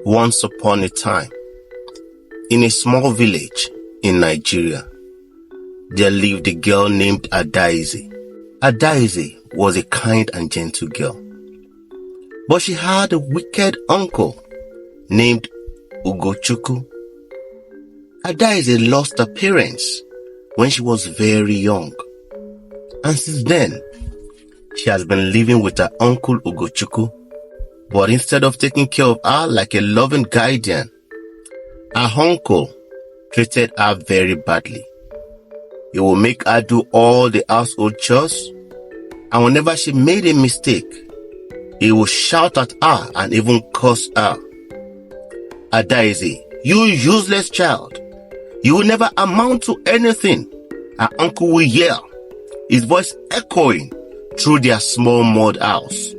Once upon a time, in a small village in Nigeria, there lived a girl named Adaeze. Adaeze was a kind and gentle girl, but she had a wicked uncle named Ugochukwu. Adaeze lost her parents when she was very young, and since then, she has been living with her uncle Ugochukwu. But instead of taking care of her like a loving guardian, her uncle treated her very badly. He would make her do all the household chores, and whenever she made a mistake, he would shout at her and even curse her. Adaeze, you useless child, you will never amount to anything, her uncle will yell, his voice echoing through their small mud house.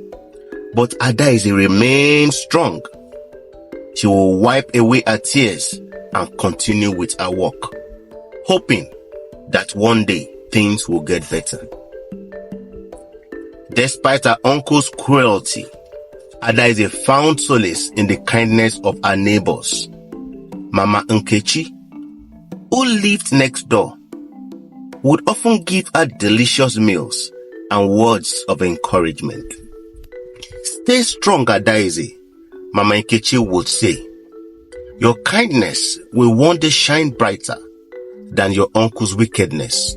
But Adaeze remained strong. She will wipe away her tears and continue with her work, hoping that one day things will get better. Despite her uncle's cruelty, Adaeze found solace in the kindness of her neighbors. Mama Nkechi, who lived next door, would often give her delicious meals and words of encouragement. Stay strong, Adaeze, Mama Nkechi would say. Your kindness will one day shine brighter than your uncle's wickedness.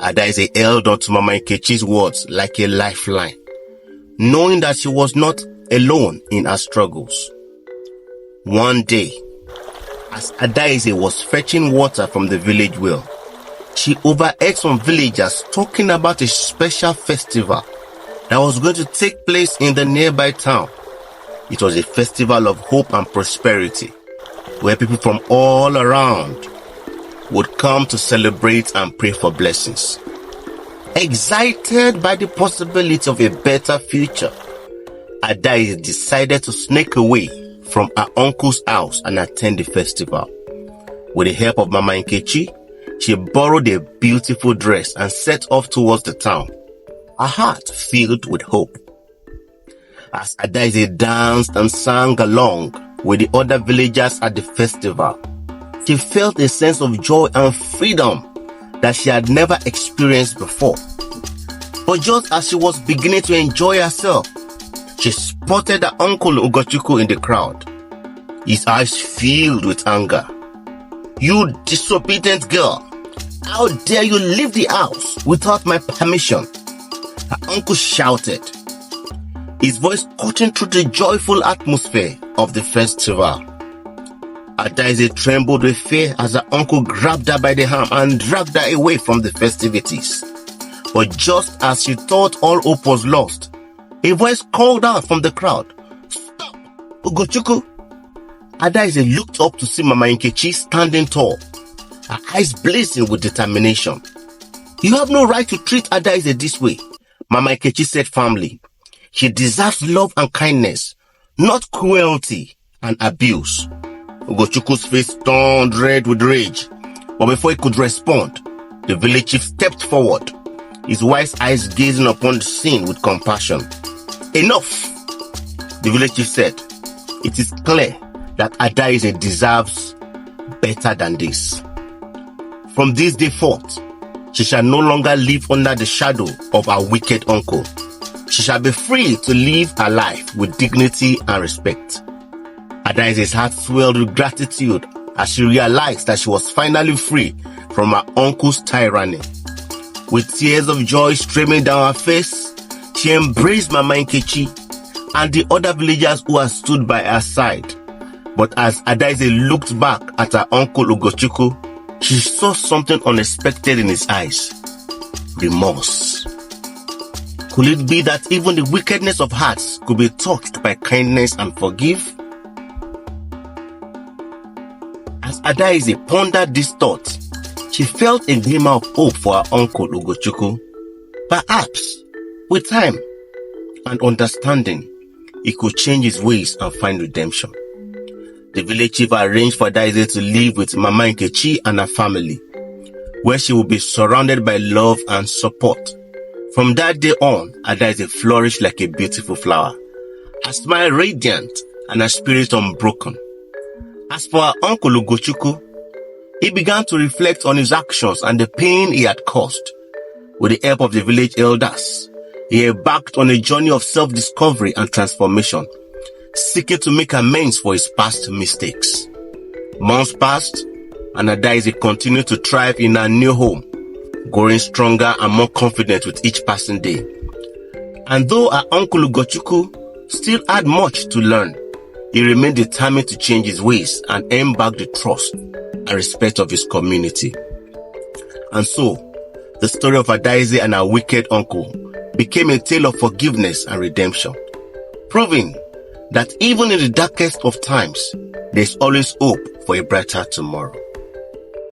Adaeze held on to Mama Nkechi's words like a lifeline, knowing that she was not alone in her struggles. One day, as Adaeze was fetching water from the village well, she overheard some villagers talking about a special festival that was going to take place in the nearby town. It was a festival of hope and prosperity, where people from all around would come to celebrate and pray for blessings. Excited by the possibility of a better future, Adaeze decided to sneak away from her uncle's house and attend the festival. With the help of Mama Nkechi, she borrowed a beautiful dress and set off towards the town, her heart filled with hope. As Adaeze danced and sang along with the other villagers at the festival, she felt a sense of joy and freedom that she had never experienced before. But just as she was beginning to enjoy herself, she spotted her uncle Ugochukwu in the crowd. His eyes filled with anger. You disobedient girl! How dare you leave the house without my permission? Her uncle shouted, his voice cutting through the joyful atmosphere of the festival. Adaeze trembled with fear as her uncle grabbed her by the arm and dragged her away from the festivities. But just as she thought all hope was lost, a voice called out from the crowd, "Stop, Ugochukwu!" Adaeze looked up to see Mama Nkechi standing tall, her eyes blazing with determination. You have no right to treat Adaeze this way, Mama Nkechi said firmly. She deserves love and kindness, not cruelty and abuse. Ugochukwu's face turned red with rage, but before he could respond, the village chief stepped forward, his wise eyes gazing upon the scene with compassion. Enough, the village chief said. It is clear that Adaeze deserves better than this. From this day forth, she shall no longer live under the shadow of her wicked uncle. She shall be free to live her life with dignity and respect. Adaeze's heart swelled with gratitude as she realized that she was finally free from her uncle's tyranny. With tears of joy streaming down her face, she embraced Mama Nkechi and the other villagers who had stood by her side. But as Adaeze looked back at her uncle Ugochukwu, she saw something unexpected in his eyes. Remorse. Could it be that even the wickedness of hearts could be touched by kindness and forgive? As Adaeze pondered this thought, she felt a glimmer of hope for her uncle Ugochukwu. Perhaps, with time and understanding, he could change his ways and find redemption. The village chief arranged for Adaeze to live with Mama Nkechi and her family, where she would be surrounded by love and support. From that day on, Adaeze flourished like a beautiful flower, her smile radiant and her spirit unbroken. As for our uncle Ugochukwu, he began to reflect on his actions and the pain he had caused. With the help of the village elders, he embarked on a journey of self-discovery and transformation, seeking to make amends for his past mistakes. Months passed, and Adaeze continued to thrive in her new home, growing stronger and more confident with each passing day. And though her uncle Ugochukwu still had much to learn, he remained determined to change his ways and earn back the trust and respect of his community. And so, the story of Adaeze and her wicked uncle became a tale of forgiveness and redemption, proving that even in the darkest of times, there's always hope for a brighter tomorrow.